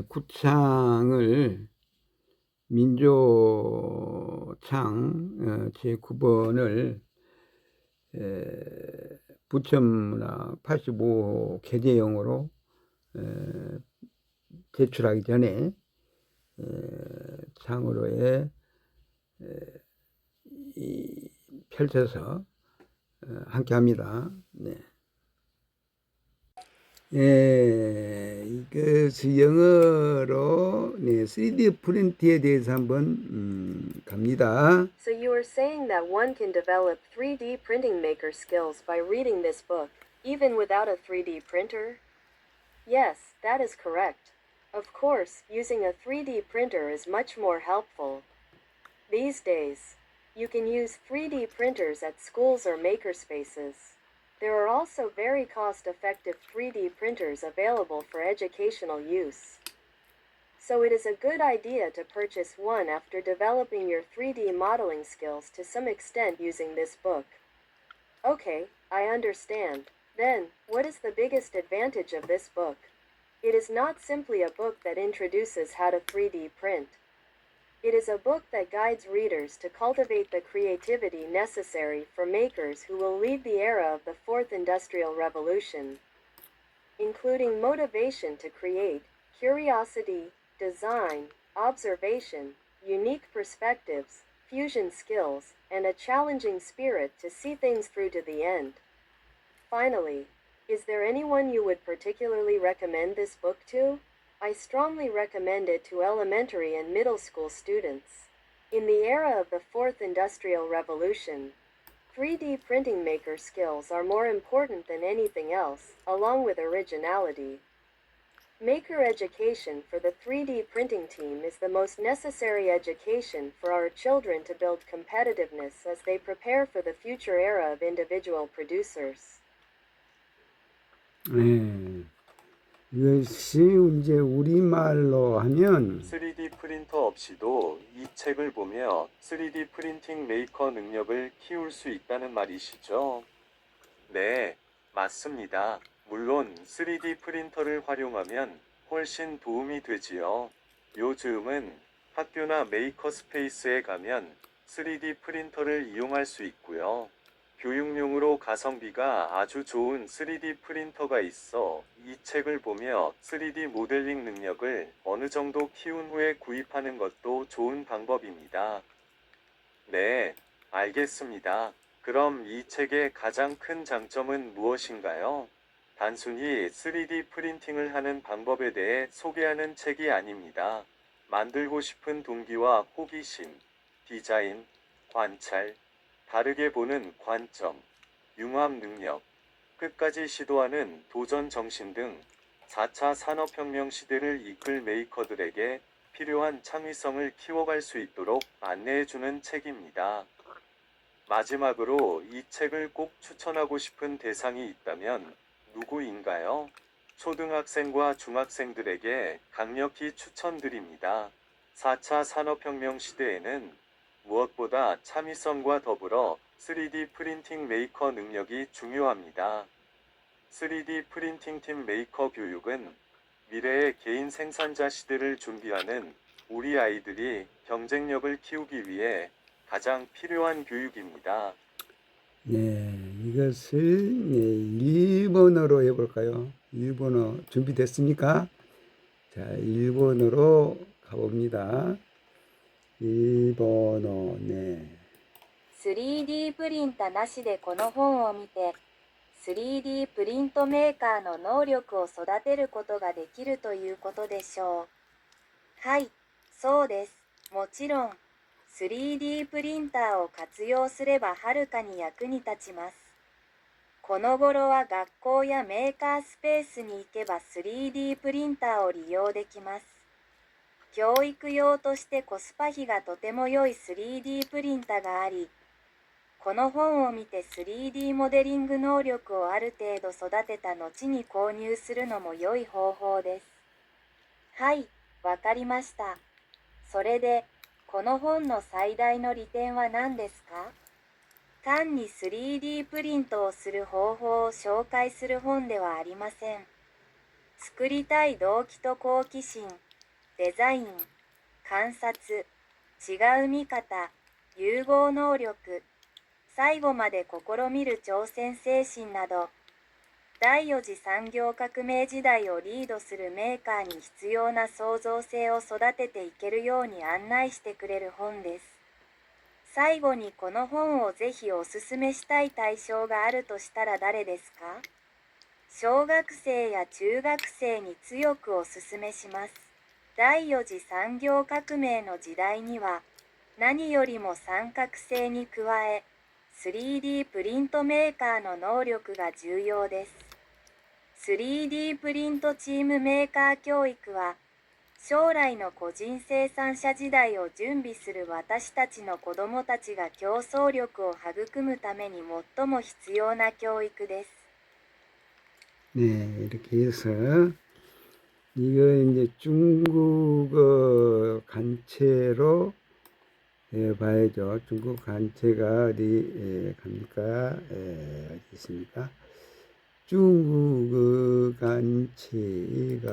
구창을 민조창 제9번을 부천문학 85 개제용으로 제출하기 전에 창으로에 펼쳐서 함께합니다. 네. 이것이 영어로 3D 프린트에 대해서 한번 갑니다. So you are saying that one can develop 3D printing maker skills by reading this book, even without a 3D printer? Yes, that is correct. Of course, using a 3D printer is much more helpful. These days, you can use 3D printers at schools or makerspaces. There are also very cost-effective 3D printers available for educational use. So it is a good idea to purchase one after developing your 3D modeling skills to some extent using this book. Okay, I understand. Then, what is the biggest advantage of this book? It is not simply a book that introduces how to 3D print. It is a book that guides readers to cultivate the creativity necessary for makers who will lead the era of the Fourth Industrial Revolution, including motivation to create, curiosity, design, observation, unique perspectives, fusion skills, and a challenging spirit to see things through to the end. Finally, is there anyone you would particularly recommend this book to? I strongly recommend it to elementary and middle school students. In the era of the Fourth Industrial Revolution, 3D printing maker skills are more important than anything else, along with originality. Maker education for the 3D printing team is the most necessary education for our children to build competitiveness as they prepare for the future era of individual producers. 이것이 이제 우리말로 하면 3D 프린터 없이도 이 책을 보며 3D 프린팅 메이커 능력을 키울 수 있다는 말이시죠? 네, 맞습니다. 물론 3D 프린터를 활용하면 훨씬 도움이 되지요. 요즘은 학교나 메이커 스페이스에 가면 3D 프린터를 이용할 수 있고요. 교육용으로 가성비가 아주 좋은 3D 프린터가 있어 이 책을 보며 3D 모델링 능력을 어느 정도 키운 후에 구입하는 것도 좋은 방법입니다. 네, 알겠습니다. 그럼 이 책의 가장 큰 장점은 무엇인가요? 단순히 3D 프린팅을 하는 방법에 대해 소개하는 책이 아닙니다. 만들고 싶은 동기와 호기심, 디자인, 관찰, 다르게 보는 관점, 융합 능력, 끝까지 시도하는 도전 정신 등 4차 산업혁명 시대를 이끌 메이커들에게 필요한 창의성을 키워갈 수 있도록 안내해주는 책입니다. 마지막으로 이 책을 꼭 추천하고 싶은 대상이 있다면 누구인가요? 초등학생과 중학생들에게 강력히 추천드립니다. 4차 산업혁명 시대에는 무엇보다 창의성과 더불어 3D 프린팅 메이커 능력이 중요합니다. 3D 프린팅 팀 메이커 교육은 미래의 개인 생산자 시대를 준비하는 우리 아이들이 경쟁력을 키우기 위해 가장 필요한 교육입니다. 이것을 1번어로 해볼까요? 1번어 준비됐습니까? 자, 1번어로 가봅니다. 1번어, 3D プリンタなしでこの本を見て、3D プリントメーカーの能力を育てることができるということでしょう。はい、そうです。もちろん、3D プリンターを活用すればはるかに役に立ちます。この頃は学校やメーカースペースに行けば 3D プリンターを利用できます。教育用としてコスパ比がとても良い 3D プリンタがあり、この本を見て 3D モデリング能力をある程度育てた後に購入するのも良い方法です。はい、わかりました。それで、この本の最大の利点は何ですか？単に 3D プリントをする方法を紹介する本ではありません。作りたい動機と好奇心、デザイン、観察、違う見方、融合能力、最後まで試みる挑戦精神など、第4次産業革命時代をリードするメーカーに必要な創造性を育てていけるように案内してくれる本です。最後にこの本をぜひおすすめしたい対象があるとしたら誰ですか？小学生や中学生に強くおすすめします。第4次産業革命の時代には、何よりも三角性に加え、3D プリントメーカーの能力が重要です。3D プリントチームメーカー教育は、将来の個人生産者時代を準備する私たちの子どもたちが競争力を育むために最も必要な教育です。 네, 이렇게 해서 이거 이제 중국어 간체로 봐야죠. 중국 간체가 어디 갑니까? 어디 있습니까? 중국어 간체가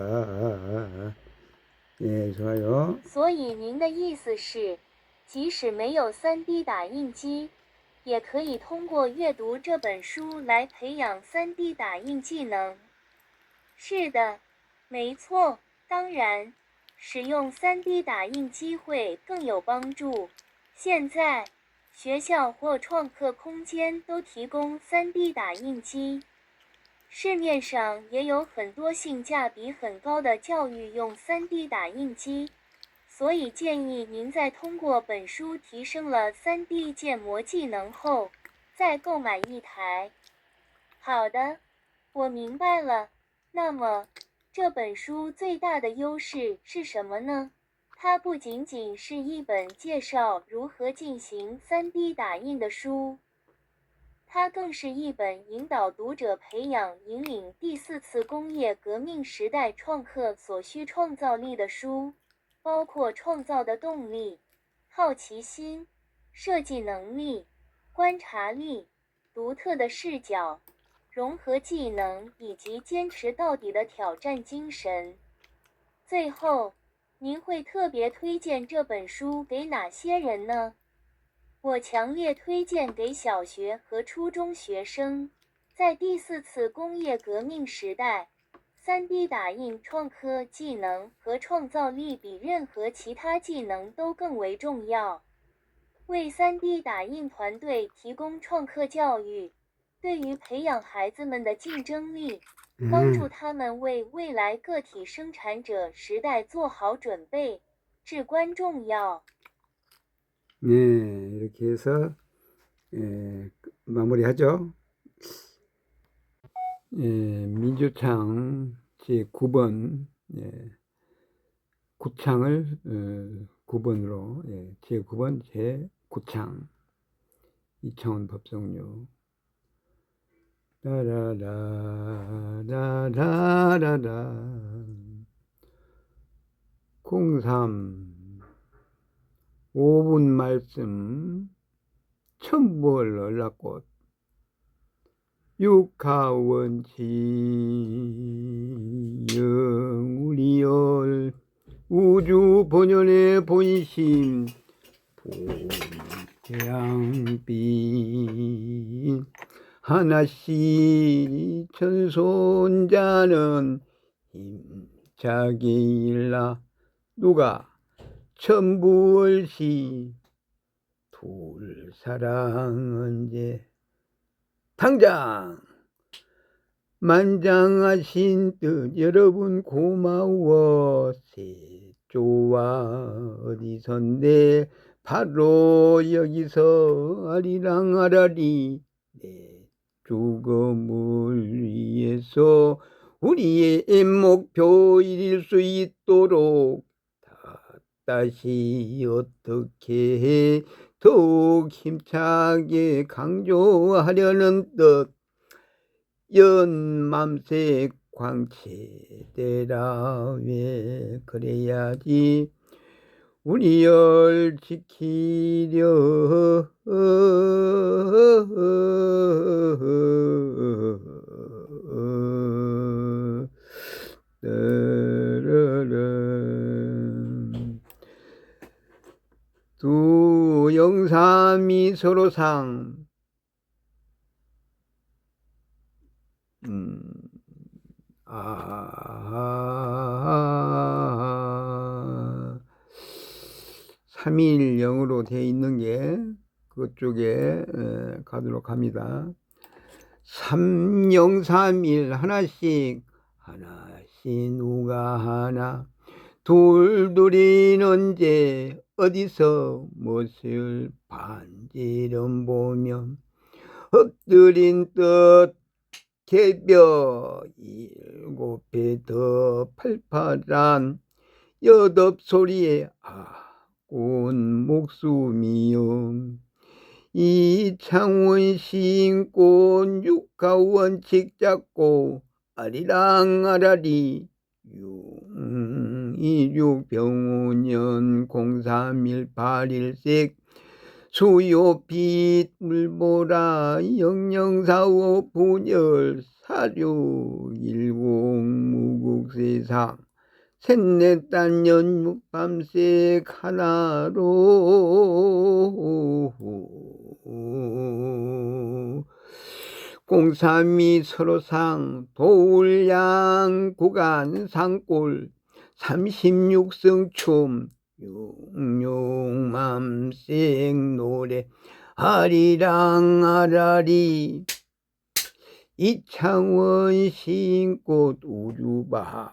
좋아요. 所以您的意思是，即使没有 3D 打印机，也可以通过阅读这本书来培养 3D 打印技能。是的，没错，当然，使用 3D 打印机会更有帮助。现在，学校或创客空间都提供 3D 打印机。市面上也有很多性价比很高的教育用 3D 打印机，所以建议您在通过本书提升了 3D 建模技能后，再购买一台。好的，我明白了。那么，这本书最大的优势是什么呢？它不仅仅是一本介绍如何进行 3D 打印的书。它更是一本引导读者培养引领第4次工业革命时代创客所需创造力的书，包括创造的动力、好奇心、设计能力、观察力、独特的视角、融合技能以及坚持到底的挑战精神。最后，您会特别推荐这本书给哪些人呢？我强烈推荐给小学和初中学生。在第4次工业革命时代， 3D 打印创科技能和创造力比任何其他技能都更为重要。为 3D 打印团队提供创客教育，对于培养孩子们的竞争力，帮助他们为未来个体生产者时代做好准备，至关重要。 네, 이렇게 해서 마무리하죠. 민주창 제9번 구창을 9번으로 제9번 제9창 이창원 법성류 라라라라라라라 03 5분 말씀 천벌 얼라꽃 육하원치 영우리열 우주 본연의 본심 본태양빛 하나씩 천손자는 힘차게 일라 누가 천부월시 둘사랑 언제 당장 만장하신 뜻 여러분 고마워 세조와 어디선데 바로 여기서 아리랑 아라리 내 죽음을 위해서 우리의 목표 이룰 수 있도록 다시 어떻게 더욱 힘차게 강조하려는 뜻 연맘색 광채되라 왜 그래야지 우리를 지키려 두 영삼이 서로상 삼일영으로 되어 있는 게 그쪽에 가도록 합니다. 삼영삼일 하나씩 누가 하나 둘둘인 언제 어디서 무엇을 반지름 보면 엎드린 뜻 개벼 일곱 배 더 팔팔한 여덟소리에 아군 목숨이요 이창원 시인꽃 육가원칙 잡고 아리랑 아라리 융이육병오년 0318일색 수요빛 물보라 0045 분열 4610 무국세상 셋넷단년 육밤색 하나로 03이 서로상 도울양 구간 산골 36승춤 육육맘색 노래 아리랑 아라리 이창원 시인꽃 우주바바리랑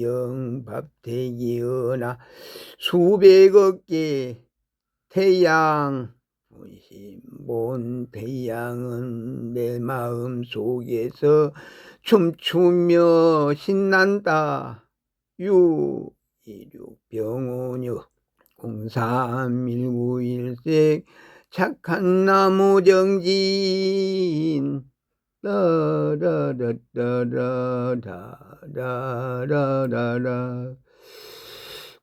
영밥태기 은하 수백억 개 태양 분신본 태양은 내 마음 속에서 춤추며 신난다. 626병원여 0319일색 착한 나무 정진 라라라라라라라라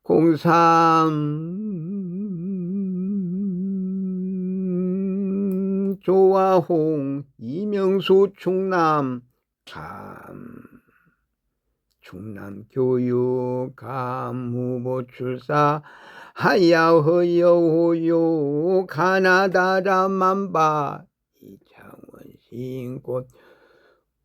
03 조화홍 이명수 충남 충남교육 감후보 출사 하야허여호요 가나다라 만바 이창원 시인꽃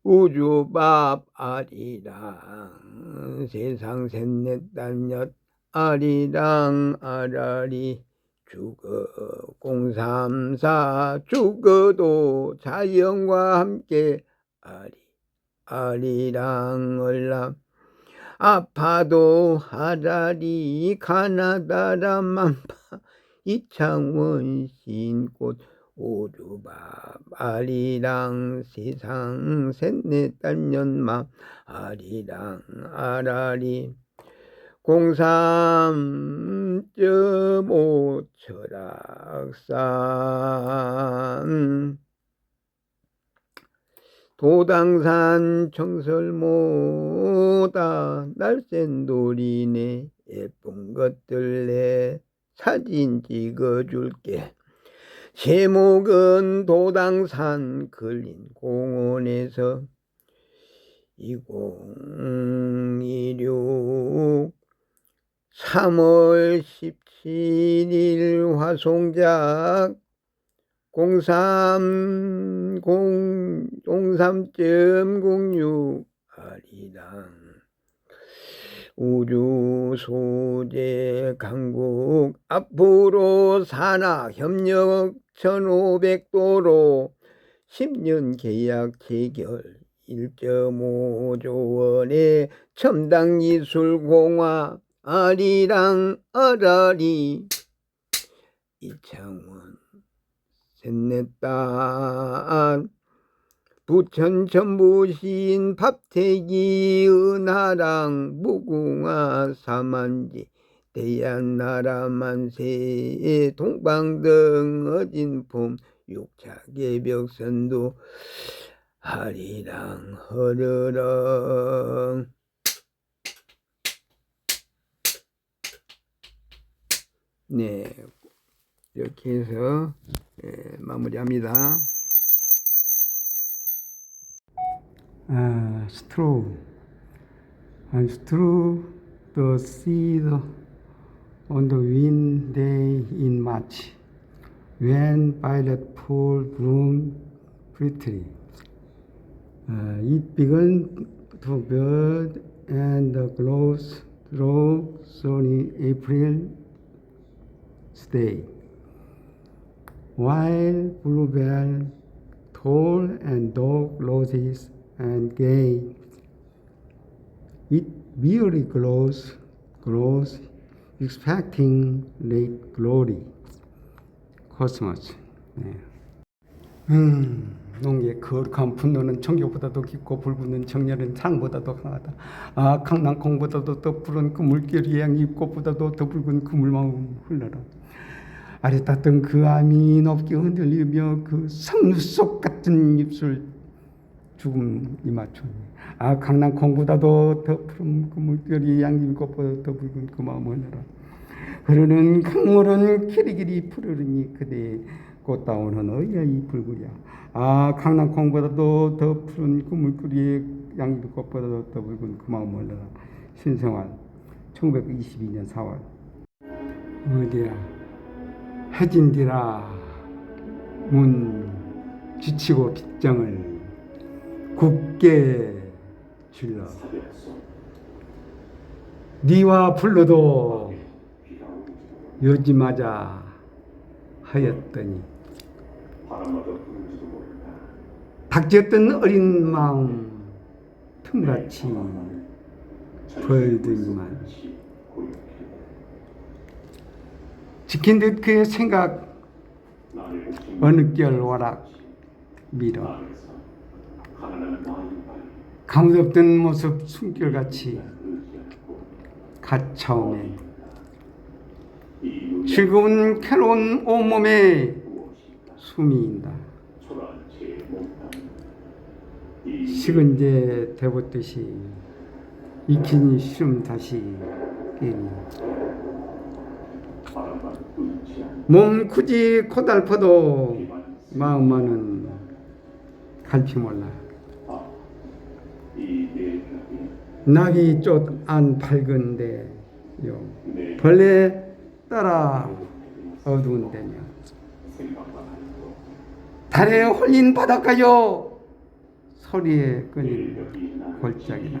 우주밥 아리랑 세상 셋넷단엿 아리랑 아라리 죽어 034 죽어도 자연과 함께 아리랑 얼람 아파도 아라리 가나다라 만파 이창원 시인꽃 오주밥 아리랑 세상 셋넷단년맘 아리랑 아라리 03.5 철학산 도당산 청설모다 날쌘 돌이네 예쁜 것들 내 사진 찍어줄게 제목은 도당산 걸린 공원에서 2016 3월 17일 화송작 03.06 아리랑 우주 소재 강국 앞으로 산하협력 1500도로 10년 계약 체결 1.5조 원의 첨단기술공화 아리랑 아라리 이창원 셋넷단 부천 전부시인 밥태기 은하랑 무궁화 사만지 대한나라 만세 동방등 어진품 육차계벽선도 아리랑 허르렁 네 이렇게 해서 마무리합니다. 스트로우 I strew the seed on the wind day in March, when violet full bloom prettily. It began to bud and grows through sunny April stay, while bluebell, tall and dark roses and gay, it merely grows, expecting late glory. 코스모스. 네. 농기의 거룩한 분노는 정교보다도 깊고 불붙는 정열은 창보다도 강하다. 아, 강낭콩보다도 더 푸른 그 물결이 향이 꽃보다도 더 붉은 그 물마음 흘러라. 아래 닿던 그 암이 높게 흔들리며 그 석류속 같은 입술 죽음이 맞추니. 아, 강낭콩보다도 더 푸른 그 물결이 향이 꽃보다 더 붉은 그 마음 흘러라. 흐르는 강물은 길이길이 푸르르니 그대의 꽃다운은 어이야이 불구랴. 아, 강낭콩보다도 더 푸른 그 물결이 양귀비 꽃보다도 더 붉은 그 마음 흘러라. 신생활 1922년 4월. 어디야 해진디라 문 지치고 빗장을 굳게 질러 니와 불러도 요지마자 하였더니 닥쳤던 어린 마음 틈같이 벌더니만 지킨 듯 그의 생각 어느 결 와락 밀어 감없던 모습 숨결같이 갓차오네 즐거운 캐로운 온몸에 숨이 인다. 식은재 대봇듯이 익힌 시름 다시 깨니 몸 굳이 고달퍼도 마음만은 갈피 몰라. 낙이 쫓 안 밝은데요 벌레 따라 어두운 데며 달에 홀린 바닷가요 소리에 끊인 골짜기나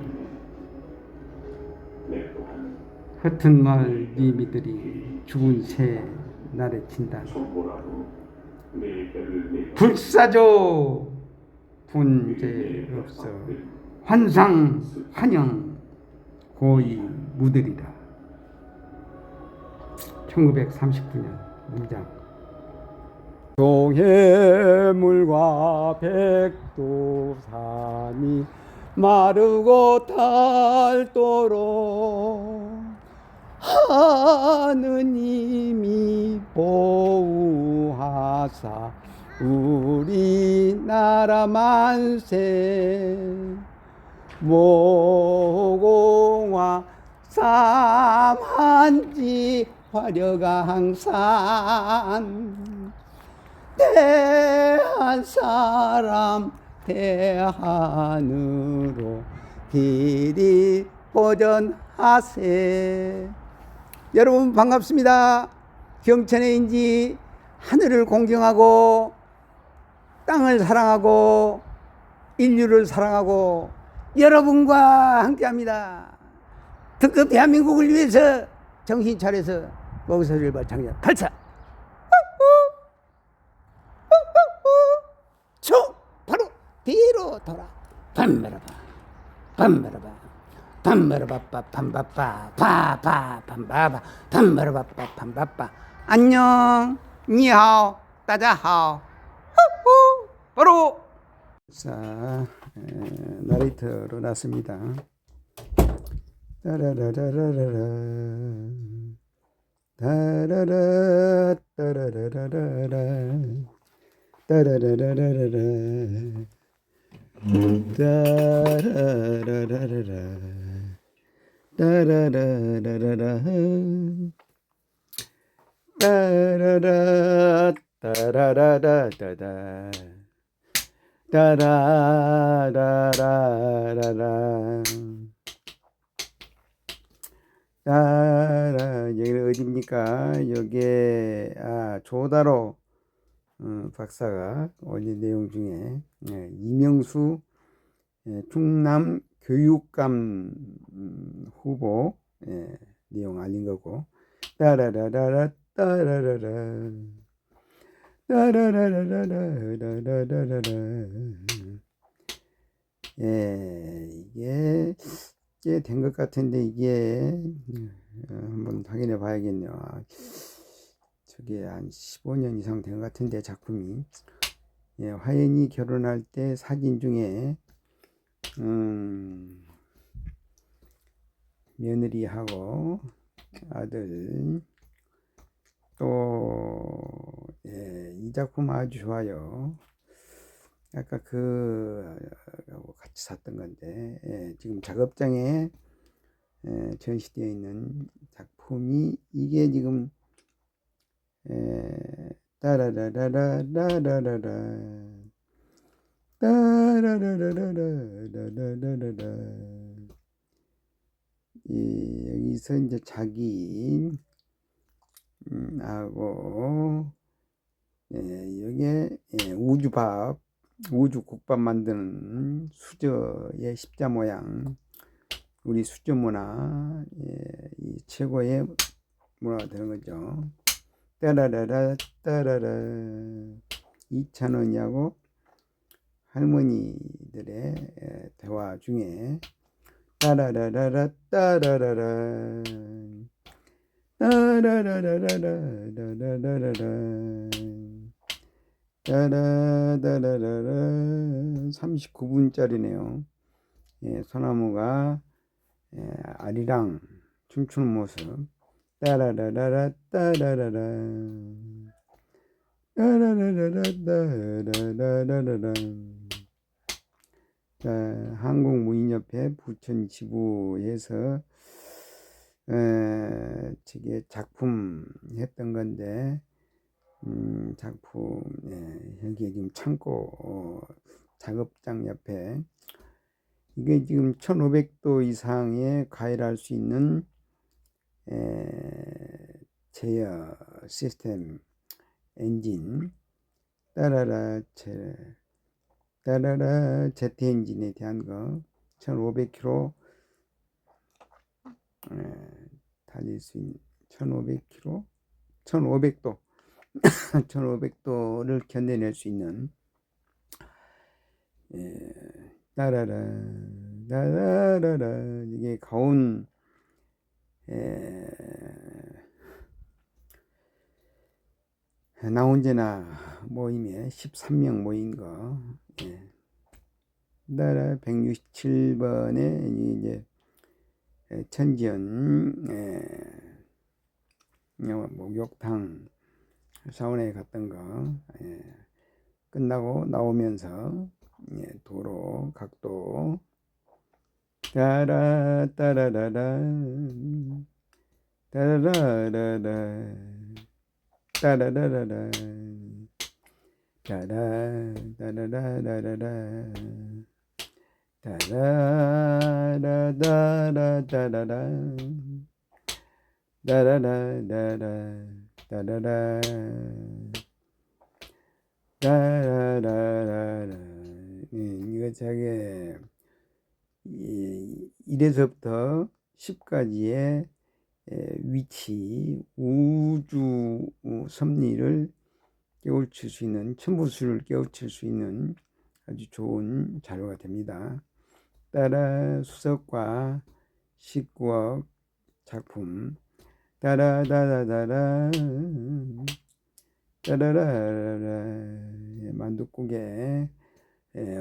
흩은 마을 니미들이 죽은 새 날에 친다. 불사조 분재 없어 환상 환영 고이 무들이다. 1939년 문장. 동해물과 백두산이 마르고 닳도록 하느님이 보호하사 우리나라 만세 모공화 삼한지 화려강산 대한 사람 대한으로 길이 보전하세. 여러분 반갑습니다. 경천의인지 하늘을 공경하고 땅을 사랑하고 인류를 사랑하고 여러분과 함께합니다. 특급 대한민국을 위해서 정신 차려서 목소리를 발창해 발사 총 바로 뒤로 돌아 밤메라바 밤메라바 밤메라바빠 밤바빠 바바 밤바바 밤메라바빠 밤바빠 안녕 니하오 따자하오 바로 자 나레이터로 났습니다. 따라라라라라 따라라 따라라라라 따라라라라라 따라라라라라 따라라라라라 따라라 따라라라라라 따라라라라라 따라 여기는 어디입니까? 여기에 조다로 박사가 올린 내용 중에 이명수 충남 교육감 후보 내용 알린 거고 따라라라라 따라라라 따라라라라라라라라 이게 된 것 같은데 이게 한번 확인해 봐야겠네요. 저게 한 15년 이상 된 것 같은데 작품이 화연이 결혼할 때 사진 중에 며느리하고 아들 또 이 작품 아주 좋아요. 아까 같이 샀던 건데 지금 작업장에 전시되어 있는 작품이 이게 지금 따라라라라라라라 따라라라라라라라라 여기서 이제 자기 하고 여기에 우주국밥 만드는 수저의 십자 모양 우리 수저 문화 이 최고의 문화가 되는 거죠. 따라라라 따라라 이찬원이하고 할머니들의 대화 중에 따라라라라 따라라라 따라라라라라라라라 따라라라라 39분짜리네요. 소나무가 아리랑 춤추는 모습 따라라라라 따라라라 따라라라라 따라라라라 한국무인협회 부천지부에서 저게 작품 했던 건데 작품 여기에 지금 창고 작업장 옆에 이게 지금 1500도 이상의 가열할 수 있는 제어 시스템 엔진 따라라 제트 엔진에 대한 거 1500km 달릴 수 있는 1500km 1500도 1500도를 견뎌낼 수 있는 따라라 이게 가온 나 혼자나 모임에 13명 모인 거 따라 167번에 이제 천지연 목욕탕 사우나에 갔던 거 끝나고 나오면서 도로 각도 따라라라라 따라라라라 따라라라라 따라라라라라라 따라라라라라라 따라라라라 따라라 따라라라라 이거 자기 1에서부터 10까지의 위치 우주 섭리를 깨우칠 수 있는 천부수를 깨우칠 수 있는 아주 좋은 자료가 됩니다. 따라 수석과 19억 작품 따라다다다라 따라라라라 만둣국에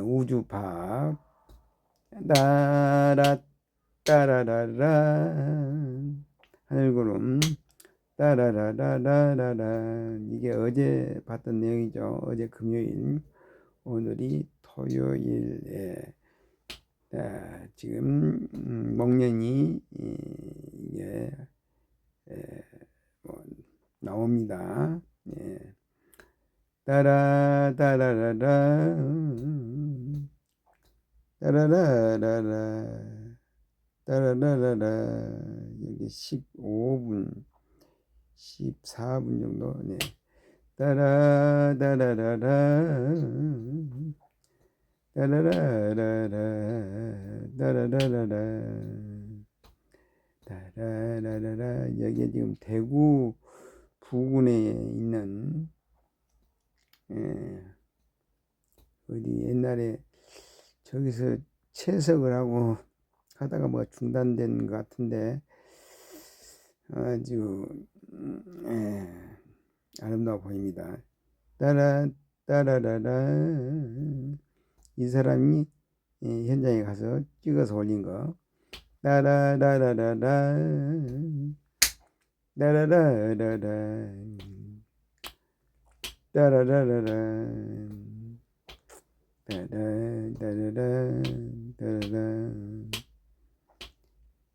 우주밥 따라 따라라라 하늘구름 따라라라라라라 이게 어제 봤던 내용이죠. 어제 금요일 오늘이 토요일에 지금 목련이 이게 나옵니다. 따라라라라 따라라라라 따라라라라 여기 15분, 14분 정도. 네. 따라라라라라 따라라라라 따라라라라 따라라라라. 여기에 지금 대구 부근에 있는 어디 옛날에 저기서 채석을 하고 하다가 뭐 중단된 것 같은데 아주 아름다워 보입니다. 따라라라. 이 사람이 현장에 가서 찍어서 올린 거. 따라라라라라 따라라라라 따라라라라 따라라라라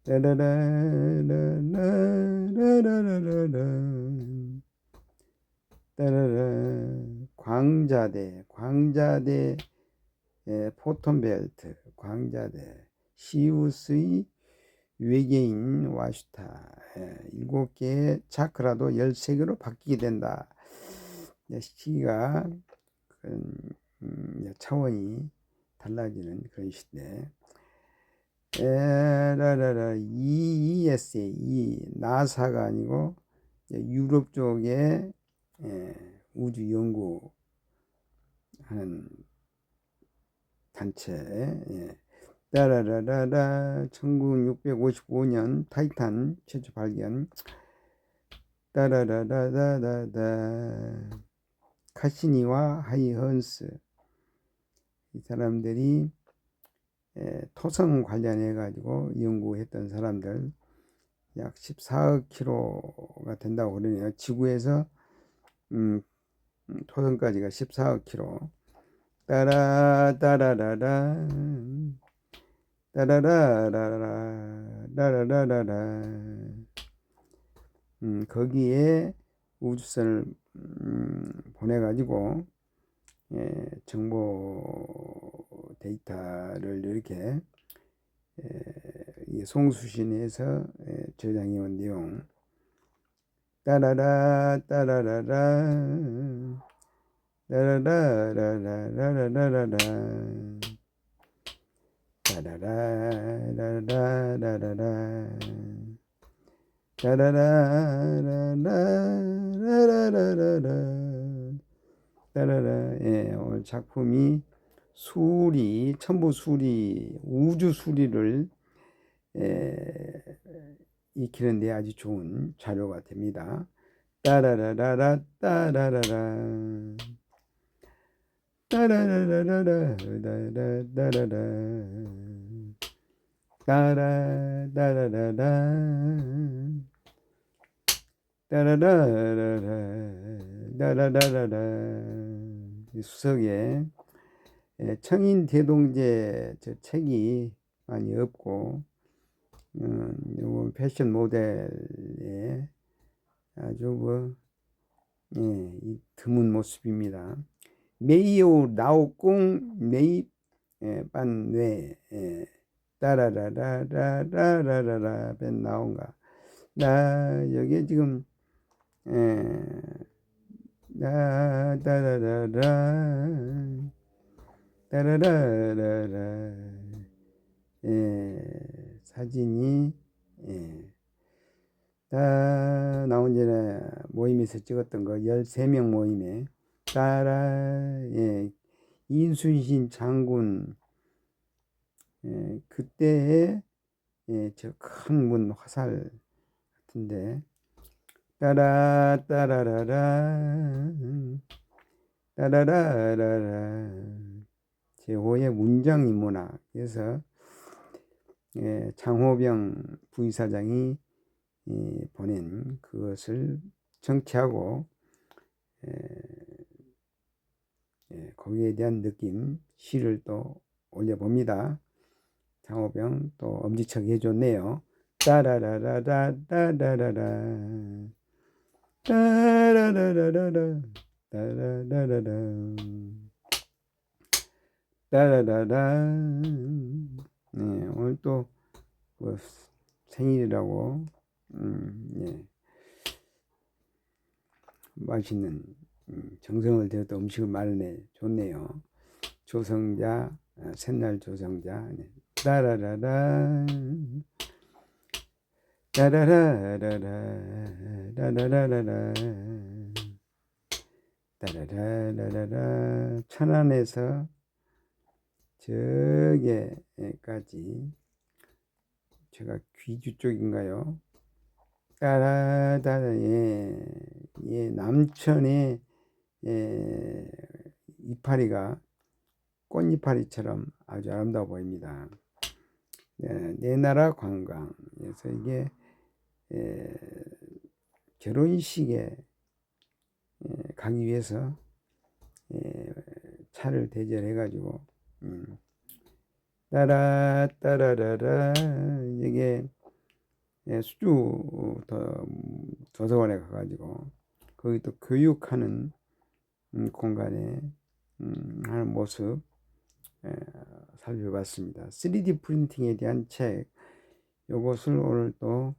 따라라라라라라라라라 따라라. 광자대 포톤벨트, 광자대 시우스의 외계인 와슈타 7개의 차크라도 13개로 바뀌게 된다. 시기가 차원이 달라지는 그런 시대. 라라라. ESA 나사가 아니고 유럽 쪽에 우주 연구하는 단체. 따라라라라. 1955년 타이탄 최초 발견. 따라라라라라라. 카시니와 하이헌스 이 사람들이 토성 관련해 가지고 연구했던 사람들 약 14억 킬로가 된다고 그러네요. 지구에서 토성까지가 14억 킬로. 따라라라라 따라라라라 라라라라라. 거기에 우주선을 보내가지고 정보 데이터를 이렇게 송수신해서 저장해 온 내용. 따라라 따라라라 따라라라라라라라 따라라라라라라라 따라라라라라라라 따라라. 오늘 작품이 수리, 첨부 수리, 우주 수리를 익히는데 아주 좋은 자료가 됩니다. 따라라라라 따라라라 따라라라라라 따라라라라 따라라라라 따라라라라. 수석에 청인 대동제 저 책이 많이 없고 요 패션 모델에 아주 이 드문 모습입니다. 메이오 나오공 메이 반뇌 따라라라라라라라 벤 나온가. 나 여기 지금 따라라라 따라라라라 사진이 다 나온 전에 모임에서 찍었던 거 13명 모임에 따라 인순신 장군 그때의 저 큰 문 화살 같은데 따라라라라 따라라라라 제5의 문장인문학에서 장호병 부의사장이 보낸 그것을 정치하고 거기에 대한 느낌 시를 또 올려봅니다. 장호병 또 엄지척이 해줬네요. 따라라라라 따라라라 따라라라라 따라라라라 따라라라. 오늘 또 뭐 생일이라고 예, 맛있는 정성을 들여도 음식을 마련해 줬네요. 조성자, 새날 조성자. 네. 따라라라, 따라라라라, 따라라라라, 따라라라라. 천안에서 저게까지, 제가 귀주 쪽인가요? 따라따라, 예, 예, 남천의 이파리가 꽃이파리처럼 아주 아름다워 보입니다. 내 나라 관광. 그래서 이게 결혼식에 가기 위해서 차를 대절해 가지고 따라라라, 이게 수주 도서관에 가가지고 거기 또 교육하는 공간에 하는 모습 살펴봤습니다. 3D 프린팅에 대한 책, 이것을 오늘 또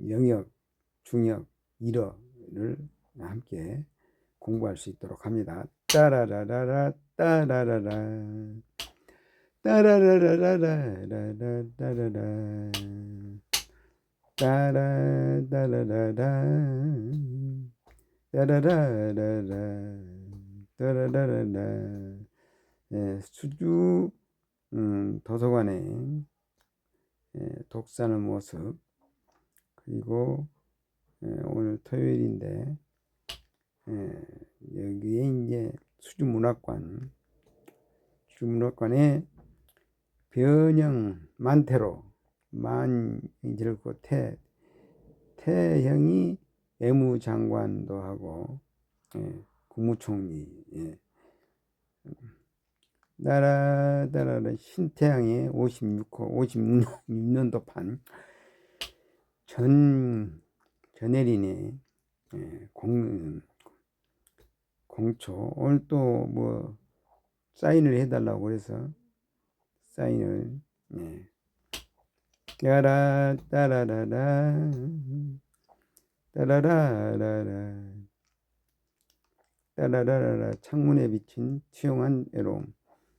영역, 중역, 일어를 함께 공부할 수 있도록 합니다. 따라라라라, 따라라라, 따라라라라라라라라, 따라라라라, 따라라라라, 따라라라라. 수주 도서관의 독서하는 모습, 그리고 오늘 토요일인데 여기에 이제 수주문학관에 변형 만태로 만이들고 태형이 외무장관도 하고 국무총리, 나라나라 신태양의 56년도판 전혜린의 공초. 오늘 또 뭐 사인을 해달라고 그래서 사인을 따라 따라라라, 따라라라라, 따라라라라. 창문에 비친 투영한 애로움.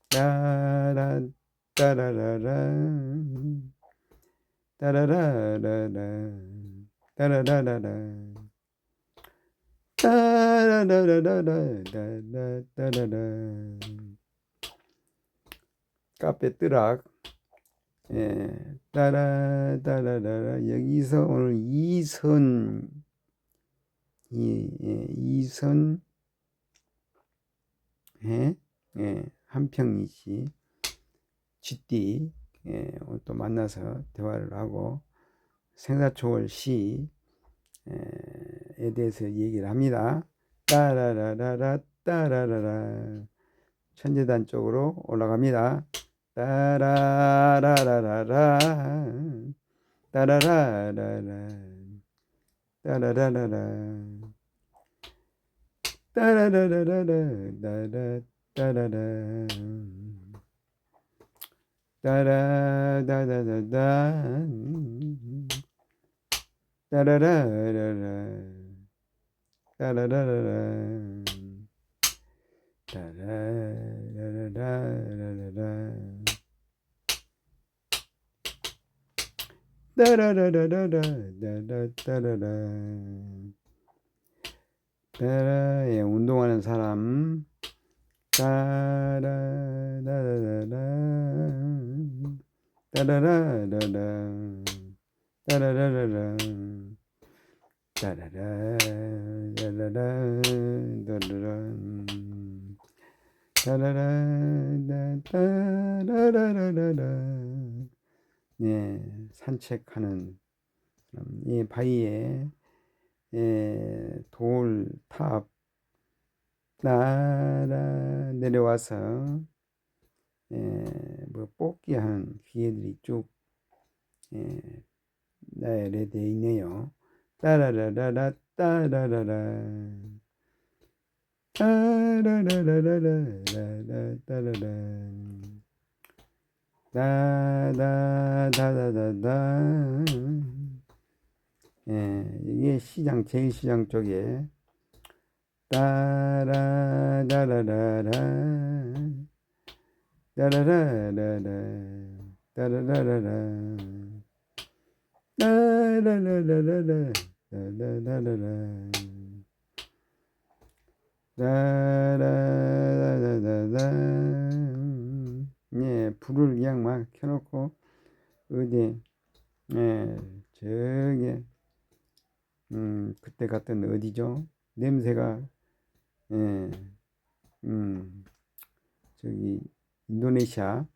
따라 따라라라, 따라라라라, 따라라라라, 따라라라라, 따라라라. 카페 뜨락. 따라라라라. 여기서 오늘 이선 한평희 씨, 쥐띠 오늘 또 만나서 대화를 하고 생사초월 시에 대해서 얘기를 합니다. 따라라라라, 따라라라. 천재단 쪽으로 올라갑니다. 따라라라라라, 따라라라라, 따라라라라, 따라라라라라, 따라라, 따라다다다다, 따라라라라, 따라라라라, 따라라라라라라, 따라라라라라, 따라. 운동하는 사람. 따라라라라, 따라라라라, 따라라라라, 따라라라라라, 따라라, 따라라라라. 산책하는 사람. 바위에 돌탑 내려와서 뭐 뽑기하는 기계들이 쭉 나열되어 있네요. 따라라라라, 따라라라, 따라라라라라, 따라라. 다다다다다다. 예, 이게 시장 제일 시장 쪽에 따라다라라라 따라라라라 따라라라라 따라라라라 따라라라라 따라라라라. 예, 불을 그냥 막 켜놓고 어디 저기 그때 갔던 어디죠? 냄새가 예, 저기 인도네시아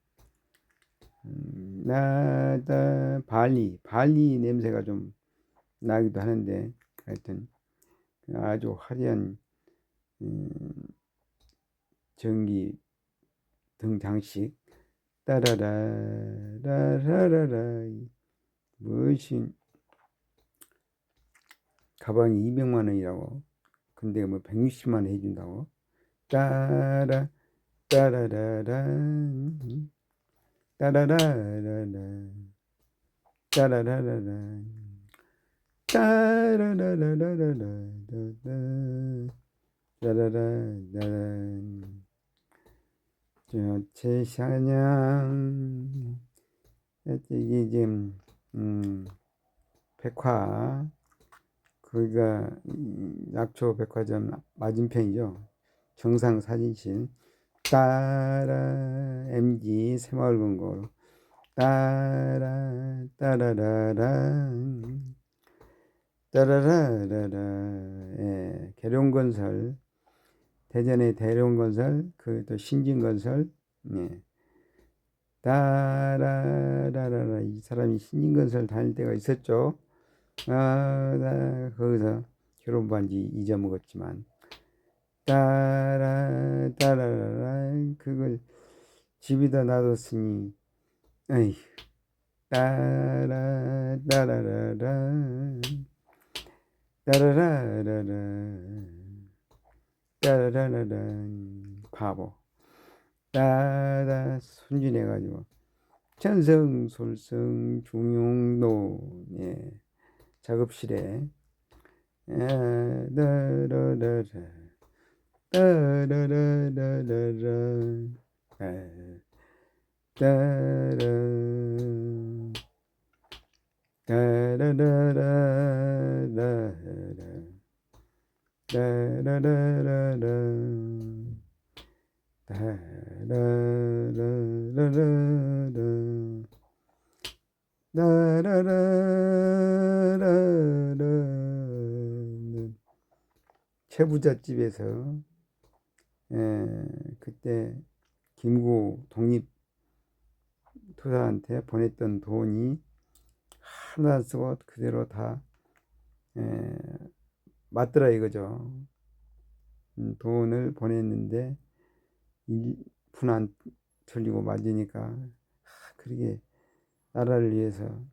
나다 발리 냄새가 좀 나기도 하는데 하여튼 아주 화려한 전기 등 장식 따라라라라라 무엇이 가방이 200만 원이라고 근데 뭐 160만 원 해준다고 따라 따라라라 따라라라라 따라라라라 따라라라라라 따라라라라 제사냥 이게 지금 백화 거기가 약초 백화점 맞은편이죠. 정상 사진실 따라 MG 새마을금고 따라 따라라라 따라라라라 예, 계룡건설 대전의 대룡건설 그 또 신진건설 예. 따라라라라 이 사람이 신진건설 다닐 때가 있었죠. 나 거기서 결혼 반지 잊어먹었지만 따라라라 그걸 집에다 놔뒀으니 에이 따라라라라 따라라라라 따라라라라 바보 따라 순진해가지고 천성솔성 중용도 예, 작업실에 따라라라 따라라라라 따라 따라라라라 따라라라라 따라라라라 최부잣집에서 그때 김구 독립투사한테 보냈던 돈이 하나 쓰고 그대로 다 맞더라 이거죠. 돈을 보냈는데 1푼 안 틀리고 맞으니까 그러게 나라를 위해서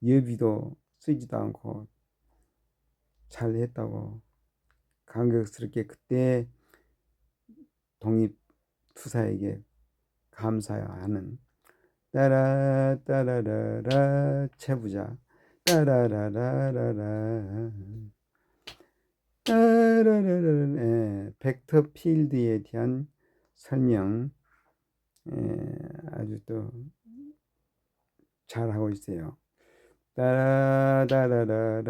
예비도 쓰지도 않고 잘 했다고 감격스럽게 그때 독립투사에게 감사하는 따라라라라 최부자 따라라라라라 따라라라라 벡터 필드에 대한 설명 아주 또 잘하고 있어요. 따라라라라